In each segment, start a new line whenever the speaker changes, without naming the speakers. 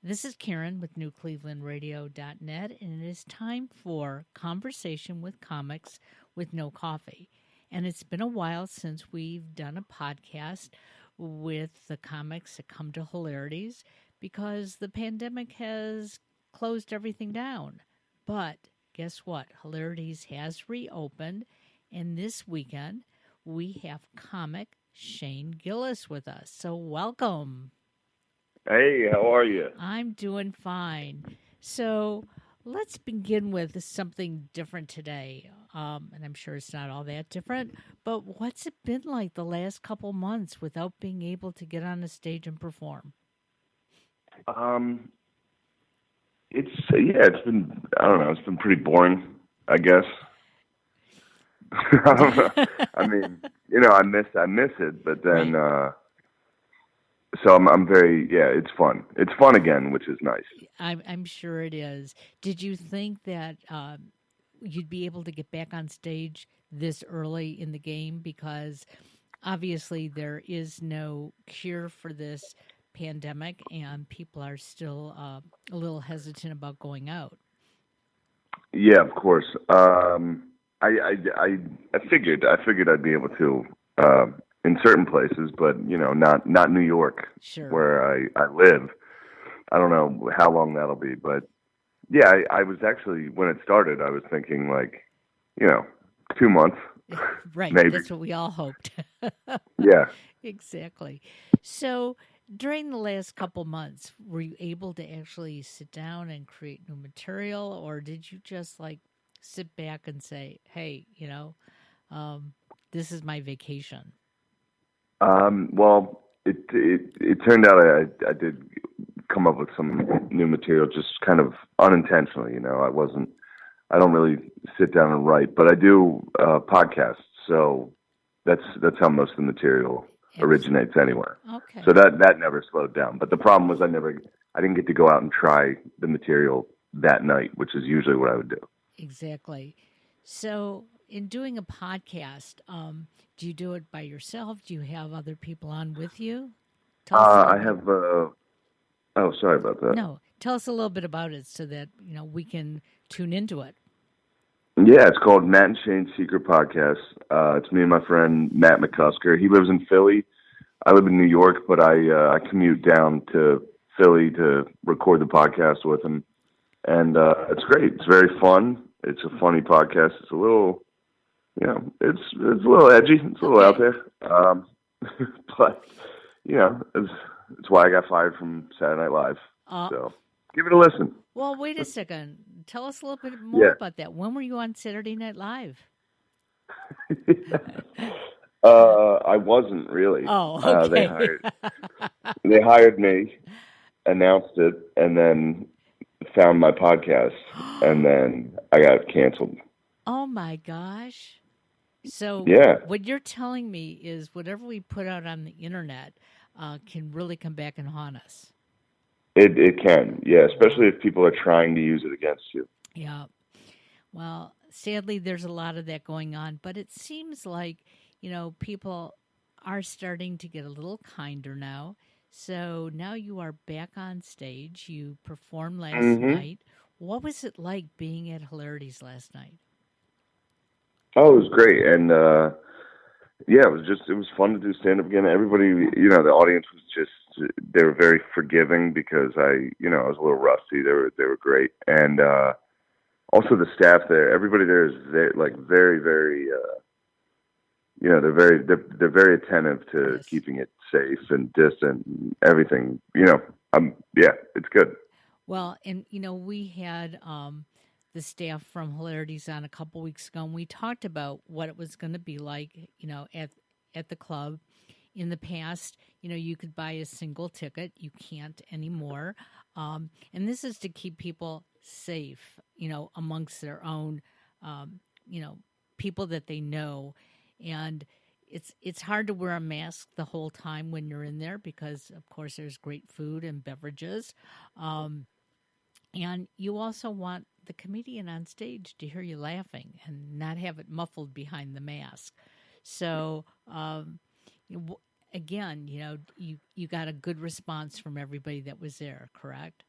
This is Karen with NewClevelandRadio.net, and it is time for Conversation with Comics with No Coffee. And it's been a while since we've done a podcast with the comics that come to Hilarities because the pandemic has closed everything down. But guess what? Hilarities has reopened, and this weekend we have comic Shane Gillis with us. So welcome.
Hey, how are you?
I'm doing fine. So let's begin with something different today. And I'm sure it's not all that different, but what's it been like the last couple months without being able to get on a stage and perform?
Um, it's been I don't know, it's been pretty boring, I guess. I don't know. I mean, I miss it, but then
Right.
so I'm very it's fun. It's fun again, which is nice.
I'm sure it is. Did you think that you'd be able to get back on stage this early in the game? Because obviously there is no cure for this pandemic, and people are still a little hesitant about going out.
Yeah, of course. I figured I'd be able to in certain places, but not New York
Sure.
where I live. I don't know how long that'll be, but yeah, I was actually when it started, I was thinking like, you know, 2 months,
Right.
maybe.
That's what we all hoped.
Yeah.
Exactly. So, during the last couple months, were you able to actually sit down and create new material, or did you just like sit back and say, hey, um, this is my vacation?
Well, it turned out I did come up with some new material just kind of unintentionally. I don't really sit down and write, but I do podcasts, so that's how most of the material
Ex-
originates anywhere. So
okay.
that never slowed down. But the problem was I didn't get to go out and try the material that night, which is usually what I would do.
Exactly. So, in doing a podcast, do you do it by yourself? Do you have other people on with you? Tell us a little
I
bit.
have oh, sorry about that.
No, tell us a little bit about it so that we can tune into it.
Yeah, it's called Matt and Shane's Secret Podcast. It's me and my friend Matt McCusker. He lives in Philly. I live in New York, but I commute down to Philly to record the podcast with him, and it's great. It's very fun. It's a funny podcast. It's a little, it's a little edgy. It's a little out
Okay.
there, but it's why I got fired from Saturday Night Live.
Uh,
So give it a listen.
well, wait a second. Tell us a little bit more
Yeah.
about that. When were you on Saturday Night Live?
I wasn't really.
Oh,
Uh, they
okay.
hired they hired me, announced it, and then found my podcast, and then I got canceled.
Oh my gosh. So,
Yeah,
what you're telling me is whatever we put out on the internet can really come back and haunt us.
it can. Yeah, especially
Wow.
if people are trying to use it against you.
Yeah. Well, sadly, there's a lot of that going on, but it seems like, people are starting to get a little kinder now. So now you are back on stage. You performed last
Hmm.
night. What was it like being at Hilarities last night?
Oh, it was great, and yeah, it was fun to do stand up again. Everybody, the audience was just they were very forgiving because I was a little rusty. They were great, and also the staff there. Everybody there is very very. They're very attentive to
Yes.
keeping it safe and distant and everything. Yeah, it's good.
Well, and we had the staff from Hilarities on a couple weeks ago, and we talked about what it was going to be like, at the club. In the past, you could buy a single ticket. You can't anymore, and this is to keep people safe, amongst their own, um, you know, people that they know, and it's hard to wear a mask the whole time when you're in there because, of course, there's great food and beverages. Um, and you also want the comedian on stage to hear you laughing and not have it muffled behind the mask. So, again, you got a good response from everybody that was there, correct?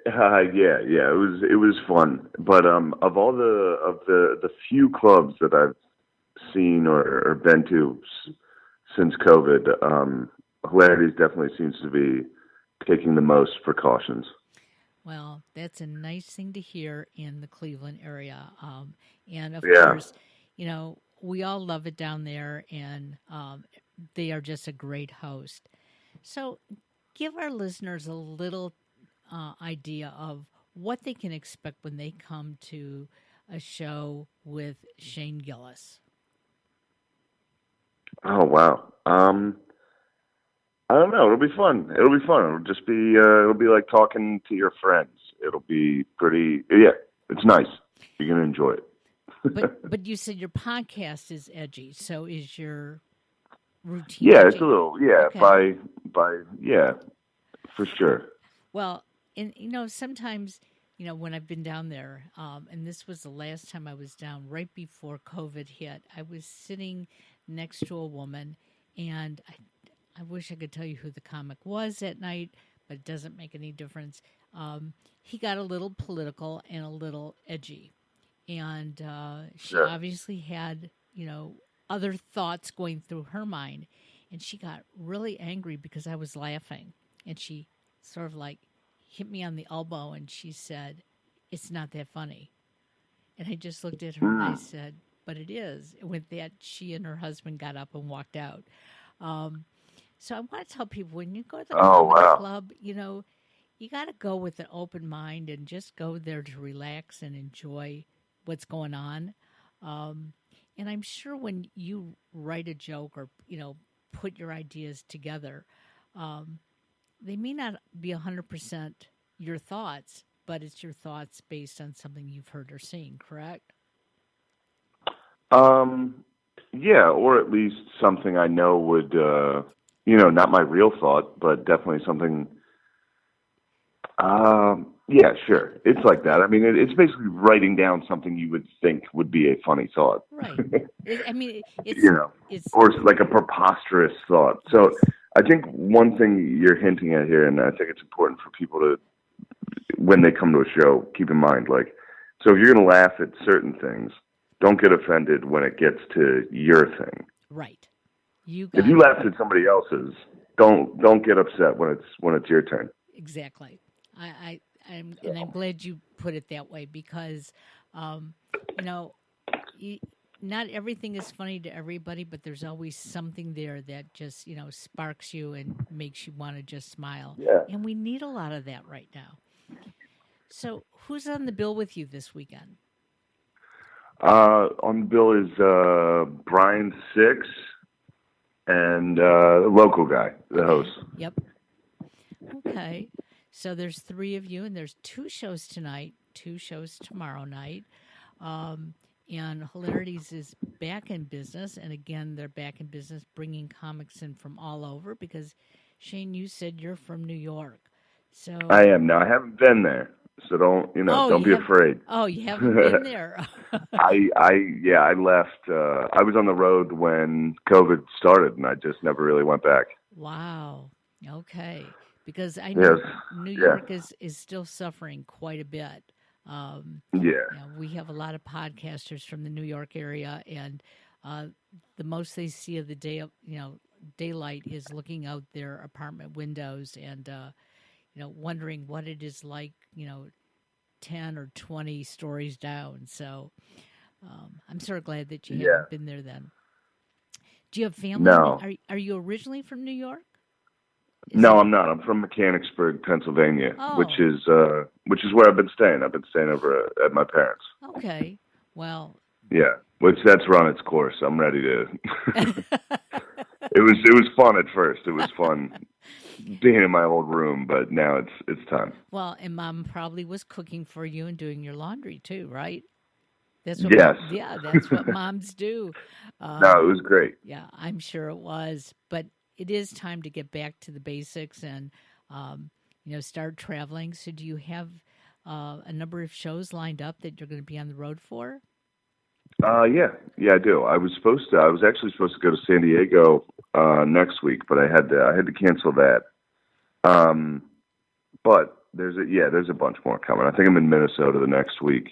Yeah. It was fun, but of all the few clubs that I've seen or been to since COVID, Hilarities definitely seems to be taking the most precautions.
Well, that's a nice thing to hear in the Cleveland area. And of
Yeah.
course, we all love it down there, and they are just a great host. So, give our listeners a little idea of what they can expect when they come to a show with Shane Gillis.
Oh wow. I don't know. It'll be fun. It'll just be. It'll be like talking to your friends. It'll be pretty. Yeah, it's nice. You're gonna enjoy it.
But you said your podcast is edgy. So is your routine
Yeah, it's a
edgy?
little. Yeah,
Okay.
by yeah, for sure.
Well, and sometimes when I've been down there, and this was the last time I was down right before COVID hit. I was sitting next to a woman, and I wish I could tell you who the comic was that night, but it doesn't make any difference. He got a little political and a little edgy, and she
Sure.
obviously had other thoughts going through her mind, and she got really angry because I was laughing, and she sort of like hit me on the elbow, and she said, "It's not that funny." And I just looked at her and I
Mm.
said, "But it is." And with that, she and her husband got up and walked out. Um, so I want to tell people, when you go to the
Oh
comedy
wow.
club, you got to go with an open mind and just go there to relax and enjoy what's going on. Um, and I'm sure when you write a joke or put your ideas together, um, they may not be 100% your thoughts, but it's your thoughts based on something you've heard or seen. Correct?
Um. Yeah, or at least something I know would. Not my real thought, but definitely something. Yeah, sure. It's like that. I mean, it's basically writing down something you would think would be a funny thought.
Right. I mean,
you know,
it's
or it's like a preposterous thought. So
yes,
I think one thing you're hinting at here, and I think it's important for people to, when they come to a show, keep in mind, like, so if you're going to laugh at certain things, don't get offended when it gets to your thing.
right. You
If
got
you
it.
laughed at somebody else's, don't get upset when it's your turn.
Exactly. I'm glad you put it that way because, um, you know, you, not everything is funny to everybody, but there's always something there that just sparks you and makes you want to just smile.
Yeah.
And we need a lot of that right now. So, who's on the bill with you this weekend?
On the bill is Brian Six and the local guy, the host.
Okay. Yep. Okay. So there's three of you, and there's two shows tonight, two shows tomorrow night. Um, and Hilarities is back in business. And again, they're back in business bringing comics in from all over because, Shane, you said you're from New York.
I
So,
am now. I haven't been there, so don't be afraid.
you haven't been there.
I left. I was on the road when COVID started, and I just never really went back.
Wow. Okay. Because I
Yes,
know New
yeah,
York is still suffering quite a bit. Um,
yeah,
we have a lot of podcasters from the New York area, and uh, the most they see of the day, daylight is looking out their apartment windows and wondering what it is like, 10 or 20 stories down. So I'm sort of glad that you
yeah.
haven't been there. Then, do you have family?
No,
Are you originally from New York? Is
no,
that
I'm not. I'm from Mechanicsburg, Pennsylvania,
oh
which is where I've been staying. I've been staying over at my parents.
okay? Well,
Yeah, which that's run its course. I'm ready to. It was fun at first. It was fun being in my old room, but now it's time.
well, and mom probably was cooking for you and doing your laundry too, right?
Yes.
Yeah, that's what moms do.
No,
Um,
it was great.
yeah, I'm sure it was. But it is time to get back to the basics and, um, start traveling. So, do you have a number of shows lined up that you're going to be on the road for?
Yeah, I do. I was actually supposed to go to San Diego next week, but I had to cancel that. But there's a bunch more coming. I think I'm in Minnesota the next week.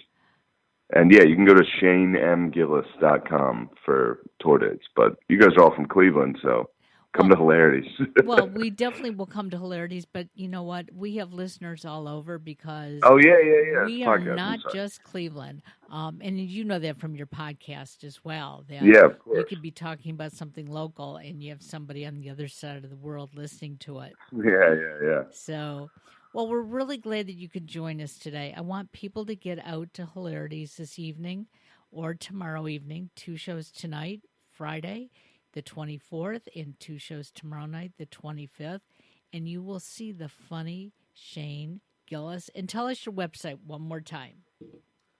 And yeah, you can go to ShaneMGillis.com for tour dates. But you guys are all from Cleveland, so come to Hilarities.
Well, we definitely will come to Hilarities, but you know what? We have listeners all over because
Oh yeah. It's
we
a
are
podcast.
not just Cleveland. And you know that from your podcast as well, that
Yeah, of
you
course.
could be talking about something local and you have somebody on the other side of the world listening to it.
Yeah.
So, well, we're really glad that you could join us today. I want people to get out to Hilarities this evening or tomorrow evening. 2 shows tonight, Friday, the 24th, and 2 shows tomorrow night, the 25th. And you will see the funny Shane Gillis. And tell us your website one more time.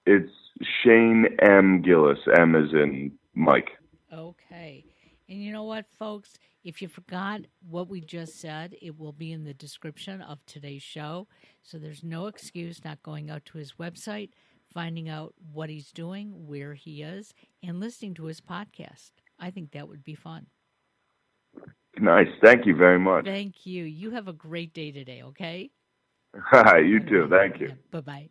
It's Shane M. Gillis. M as in Mike.
Okay. And you know what, folks? If you forgot what we just said, it will be in the description of today's show. So there's no excuse not going out to his website, finding out what he's doing, where he is, and listening to his podcast. I think that would be fun.
Nice. Thank you very much.
Thank you. You have a great day today, okay?
You too. Thank you.
Yeah, bye-bye.